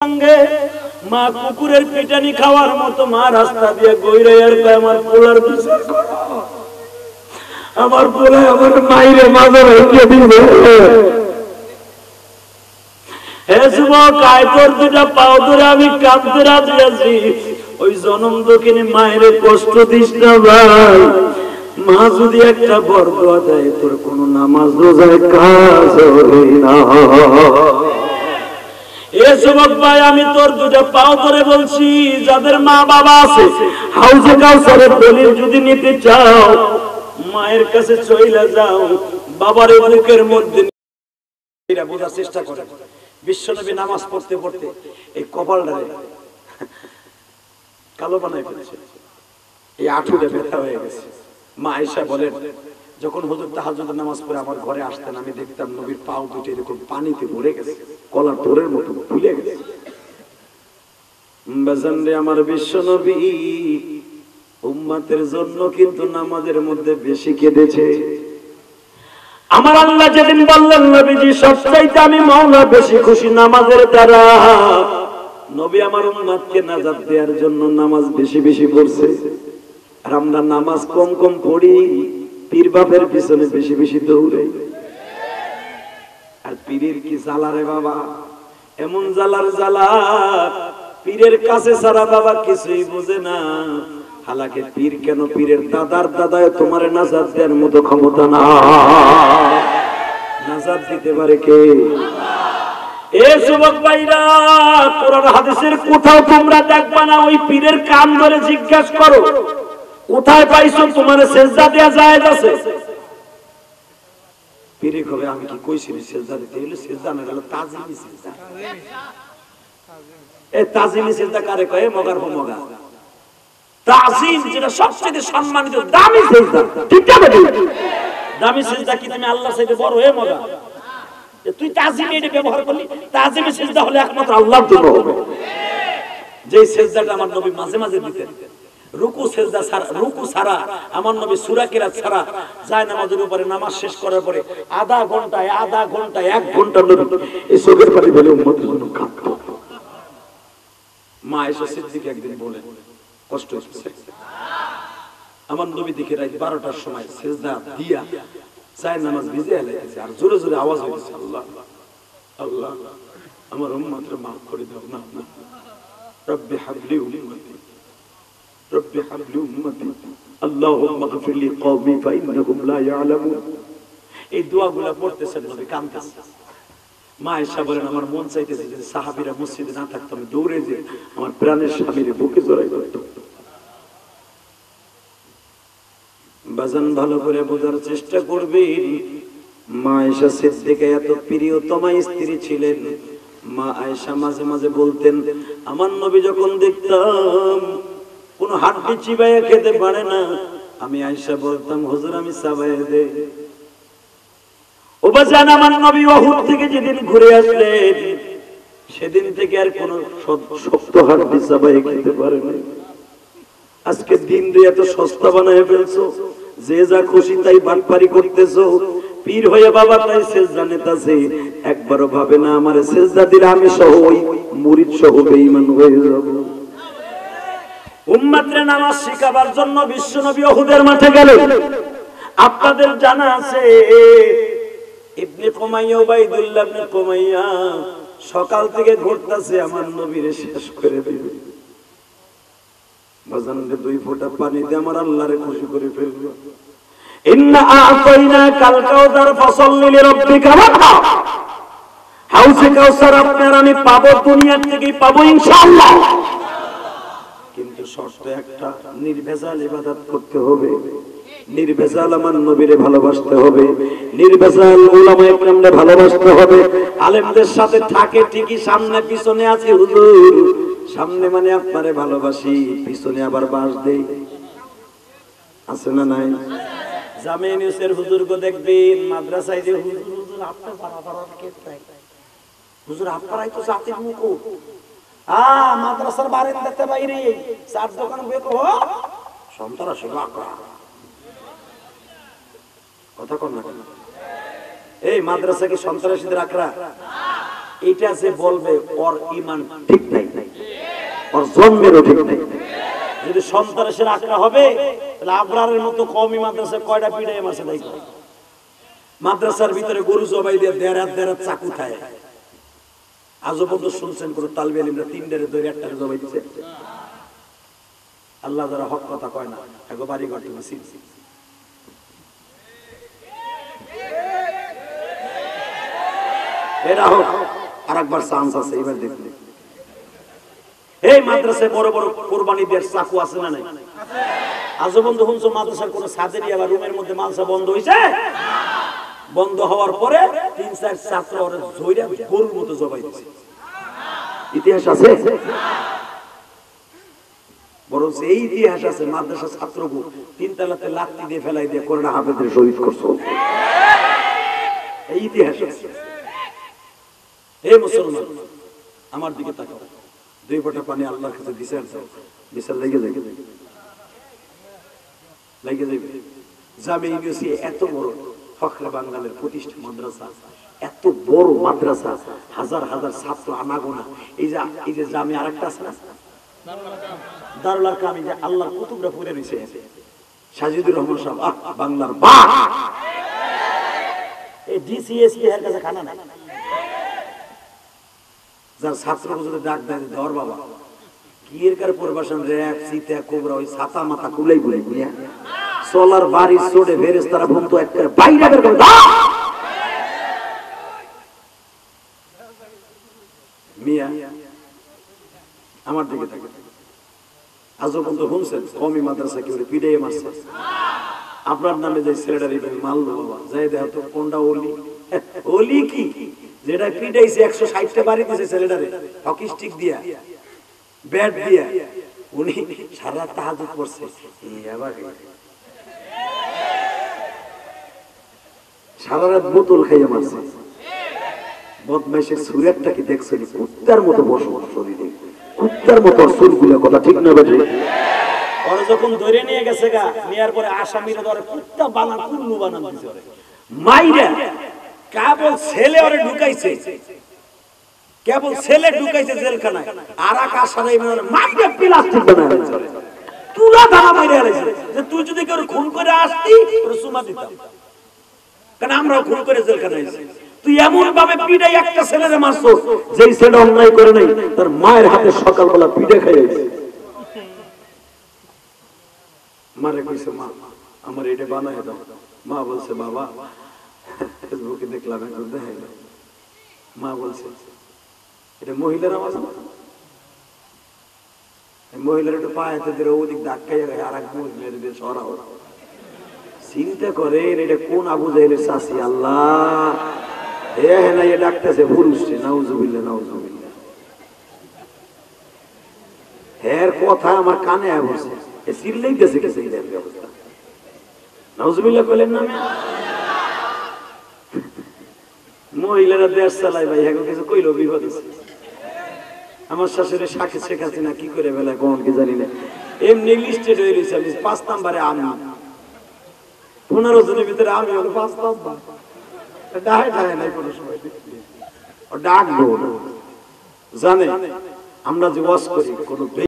সঙ্গে মা কুকুরের পিটানি খাওয়ার মতো মা রাস্তা দিয়ে গইরে আর কয় আমার পোলার বিচার করো, আমার পোলা আমার মাইরে মাজার হইতে দিবে। হে যুবক, আয় তোর দুটা পাও ধরে আমি কাঁদতে রাজি আছি, ওই জনম দক্ষিণে মায়ের কষ্ট দিস না ভাই। মা যদি একটা বরদোয়া দেয় তোর কোন নামাজ রোজায় কাজ হবে না। এ যুবক ভাই, আমি তোর দুটা পাও ধরে বলছি, যাদের মা বাবা আছে হাউজে কাউসারের দলিল যদি নিতে চাও মায়ের কাছে চইলা যাও, বাবার বুকের মধ্যে এটা বোঝার চেষ্টা করে। বিশ্বনবী নামাজ পড়তে পড়তে এই কপালটারে কালো বানায় ফেলেছে, এই আঁঠুটা ব্যথা হয়ে গেছে। মা আয়েশা বলেন, যখন হুজুর তাহাজ্জুদের নামাজ পড়ে আমার ঘরে আসতেন আমি দেখতাম নবীর পাও দুটো এরকম পানিতে ভরে গেছে, কলার তোরের মতো ফুলে গেছে। বাজানরে, আমার বিশ্বনবী উম্মতের জন্য কিন্তু নামাজের মধ্যে বেশি কেঁদেছে। আমার আল্লাহ যেদিন বললেন নবীজি সবচাইতে আমি মাওলা বেশি খুশি নামাজের দ্বারা, নবী আমার উম্মতকে নাজাত দেওয়ার জন্য নামাজ বেশি বেশি পড়ছে। আর আমরা নামাজ কম কম পড়ি, পীর বাপের পিছনে বেশি বেশি দৌড়ে। আর পীরের কি জ্বালা রে বাবা, এমন জ্বালার জ্বালা, পীরের কাছে ছাড়া বাবা কিছুই বোঝে না। হালাকে পীর কেন, পীরের দাদার দাদায় তোমার নাজাত দেওয়ার মতো ক্ষমতা না। নাজাত দিতে পারে কে? এ যুবক ভাইরা, কোরআন হাদিসের কোথাও তোমরা দেখবা না ওই পীরের কান ধরে জিজ্ঞাসা করো কোথায় পাইছো তোমার সেজদা দেয়া জায়েজ আছে? পীরে কবে আমি কি কইছিলি সেজদা দিতে? হলো সেজদা না, হলো তাজিমি সেজদা। এই তাজিমি সেজদা কারে কয়? মগার পর মগা। তাজিম যেটা সবচেয়ে সম্মানিত দামি সেজদা, ঠিক আছে? দামি সেজদা কি তুমি আল্লাহর চাইতে বড় হয়ে মগা? তুই তাজিমি এটা ব্যবহার করলি, তাজিমি সেজদা হলে একমাত্র আল্লাহর জন্য হবে। যে সেজদাটা আমার নবী মাঝে মাঝে দিতেন, রুকু সেজদা ছাড়া, রুকু ছাড়া আমার নবী সূরা কিরাত ছাড়া যায় নামাজের উপরে নামাজ শেষ করার পরে আধা ঘন্টা 1 ঘন্টা নবী এই চোখের পানি ফেলে উম্মতের জন্য কাঁদতো। মা আয়েশা সিদ্দিকা একদিন বলেন, কষ্ট হচ্ছে আমার নবী দিকে রাত 12টার সময় সেজদা দিয়া যায় নামাজ ভিজে এলাইছে, আর জোরে জোরে আওয়াজ হইছে, আল্লাহ আল্লাহ আমার উম্মতরে মাফ করে দাও না, রব্বি হাবলি উম্মতি, রব্বি হাবলি উম্মতি, আল্লাহুম্মা গফির লি কওমি ফাইন্নাহুম লা ইয়ালামুন। এই দোয়াগুলো পড়তেছেন নবী, কাঁদতেছেন। মা আয়েশা বলেন, আমার মন চাইতেছে যে সাহাবীরা মসজিদে না থাকতো আমি দৌড়ে যে আমার প্রাণের স্বামীর বুকে জড়াই ধরতাম। বাজান, ভালো করে বোঝার চেষ্টা করবেন, মা আয়েশা সিদ্দিকা এত প্রিয়তমা স্ত্রী ছিলেন। মা আয়েশা মাঝে মাঝে বলতেন, আমার নবী যখন দেখতাম কোন হাড্ডি চিবাইয়া খেতে পারে না, আমি আয়েশা বলতাম হুজুর আমি চাবাইয়া দেই। ও বাজান, আমার নবী উহুদ থেকে যেদিন ঘুরে আসলেন সেদিন থেকে আর কোন শক্ত হাড্ডি চাবাইয়া খেতে পারে না। আজকে দিন দিয়ে এত সস্তা বানায় ফেলছো, যে যা খুশি তাই বাটপারি করতেছো, পীর হয়ে বাবা তাই সেজদা নেতাছে, একবারও ভাবে না আমার সেজদা দিলে আমি সহ ওই মুরিদ সহ বেঈমান হয়ে যাব। উম্মতরে নামাজ শিখাবার জন্য বিশ্বনবী উহুদের মাঠে গেলেন। আপনাদের জানা আছে ইবনে কুমাইয়া, উবাইদুল্লাহ ইবনে কুমাইয়া সকাল থেকে ঘুরতেছে আমার নবীরে শেষ করে দিবে। বাজানরে 2 ফোঁটা পানি দিয়ে আমার আল্লাহরে খুশি করে ফেলবো। ইন্না আ'তাইনাকাল কাউসার ফাসাল্লি লিরাব্বিকা ওয়ানহার। হাউজে কাউসার আপনার আমি পাবো, দুনিয়া থেকেই পাবো ইনশাআল্লাহ। কিন্তু শর্ত একটা, নির্ভেজাল ইবাদত করতে হবে, নির্ভেজাল আমার নবীরে ভালোবাসতে হবে, নির্ভেজাল উলামায়ে কেরামরে ভালোবাসতে হবে। আলেমদের সাথে থাকে ঠিকই, সামনে পিছনে আছে হুজুর, সামনে মানে আপনারে ভালোবাসি, পিছনে আবার বাস দেই, আছে না নাই? জামে নিউজের হুজুরকে দেখবেন মাদ্রাসায় যে হুজুর হুজুর আপনার পাড়ার কে তাই হুজুর আপনারাই তো জাতির মুকুট। মাদ্রাসার বারান্দাতে বাইরে চার দোকান বয়ে কো সন্ত্রাসী বাঁকা কথা কর না। এই মাদ্রাসা কি সন্ত্রাসীদের আকড়া? এটা যে বলবে ওর ঈমান ঠিক নাই, ওর জন্মেরও ঠিক নাই। যদি সন্ত্রাসের আক্রা হবে তাহলে আবরারের মতো কওমি মাদ্রাসা কয়টা পিড়াই মারছে তাই কয়। মাদ্রাসার ভিতরে গরু জবাই দিয়ে দেড় চাকু খায়। আজও পর্যন্ত শুনছেন কোন তালবে আলিমরা 3টারে ধরে 1টারে জবাই দিচ্ছে। আল্লাহ যারা হক কথা কয় না এগো বাড়ি ঘর থেকে সিলছি। এরা হোক আরেকবার চান্স আছে, এবার দেখলে এই মাদ্রাসায় বড় বড় কোরবানি দেওয়ার চাকু আছে না নাই? আজও বন্ধু শুনছো মাদ্রাসার কোন ছাদের বা রুমের মধ্যে মালসা বন্ধ হয়েছে? বন্ধ হওয়ার পরে 3-4 ছাত্র ওরা ধইরা গরুর মতো জবাই দিচ্ছে। ইতিহাস আছে, বরং এই ইতিহাস আছে মাদ্রাসা ছাত্রকে 3 তলাতে লাঠি দিয়ে ফেলাই দিয়ে কোরআন হাফেজের শহীদ করছো। এই ইতিহাস আছে। এই মুসলমান আমার দিকে তাকাও, 2 ফোঁটা পানি আল্লাহর কাছে বিচার দাও, বিচার লেগে যাবে, লেগে যাবে। জামে ইউনিভার্সিটি এত বড় ফখরে বাঙালের প্রতিষ্ঠা মাদ্রাসা, এত বড় মাদ্রাসা, হাজার হাজার ছাত্র আনাগোনা। এই যে জামে আরেকটা আছে না দারুল আরকাম, এই যে আল্লাহর কুতুবরা পড়ে রয়েছে, সাজিদুর রহমান সাহেব বাংলার বাহ। এই ডিসিএসপি এর কাছে খানা নাই, যার ছাত্রকে যদি ডাক দেয় ধর বাবা কি এর কার পরিবেশন র‍্যাব সীতা কোবরা ওই ছাতা মাথা কুলাই বলি বুঝিয়া সোলার বাড়ি ছোড়ে ফেরেশতারা বন্ধু একটা বাইরে বের করে দাও। মিয়া আমার দিকে তাকে আজও বন্ধু শুনছেন কওমি মাদ্রাসা কেউ পিড়াইয়ে মারছে? আপনার নামে যে ছেলেটার মারলো বাবা যাই দেখো তো কোনটা ওলি। ওলি কি যেটা পিটাইছে 160টা বাড়ি দিয়েছে ছেলেটারে হকি স্টিক দিয়া ব্যাট দিয়া, উনি সারা রাত তাহাজ্জুদ পড়ছে। সারা রাত বোতল খাইয়ে মারছে। বদমাইশের সুরেরটা কি দেখছেন? কুত্তার মতো বসবাস শরীরে, কুত্তার মতো চুলগুলো, কথা ঠিক না বেটে? ওরা যখন ধরে নিয়ে গেছে গা, নেয়ার পরে আসামিরা ধরে কুত্তা বানান কুল্লু বানান দিছে ওরে মাইরা। কেবল ছেলে ওরে ঢুকাইছে, কেবল ছেলে ঢুকাইছে জেলখানায়, আর আকাশারাই মাইরা প্লাস্টিক বানাইছে তুলা ধারা মাইরা আইছে যে তুই যদি কেউ খুন করে আসতি তোরে সুমা দিতাম, কারণ আমরাও খুন করে জেলখানায় আইছি। তুই এমন ভাবে পিটাই একটা ছেলেরে মারছো যেই ছেলে অন্যায় করে নাই, তার মায়ের হাতে সকালবেলা পিঠে খাইছে। মারে কইছে মা আমার এটা বানায় দাও। মা বলছে বাবা ফেসবুকে দেখলাম একটু দেখাই। মা বলছে এটা মহিলার আওয়াজ না? মহিলার একটু পায়েতে দিলে ওদিক ধাক্কাই আর এক মহিলার দিয়ে সরাও। চিন্তা করেন এটা কোন আবু জাহেলের চাষি? আল্লাহ হ্যাঁ না এ ডাকতেছে পুরুষে, নাউজুবিল্লাহ নাউজুবিল্লাহ। হ্যাঁ কথা আমার কানে বসে চিল্লাইতেছে গেছে অবস্থা। নাউজুবিল্লাহ কইলেন না? মহিলারা দেশ চালায় ভাই, এখন কিছু কইলো বিপদ আছে। আমার শাশুড়ি সাথে শেখ হাসিনা কি করে বেলায় কখন কি জানি না, এমনি লিস্টেড হয়ে রয়েছে। আমি 5 নম্বরে, আমি 15 জনের ভিতরে আমি হলো 5 নম্বর। ডাহে ডাহে নাই কোনো সময় ডাকবো জানে আমরা যে ওয়াজ করি কোনো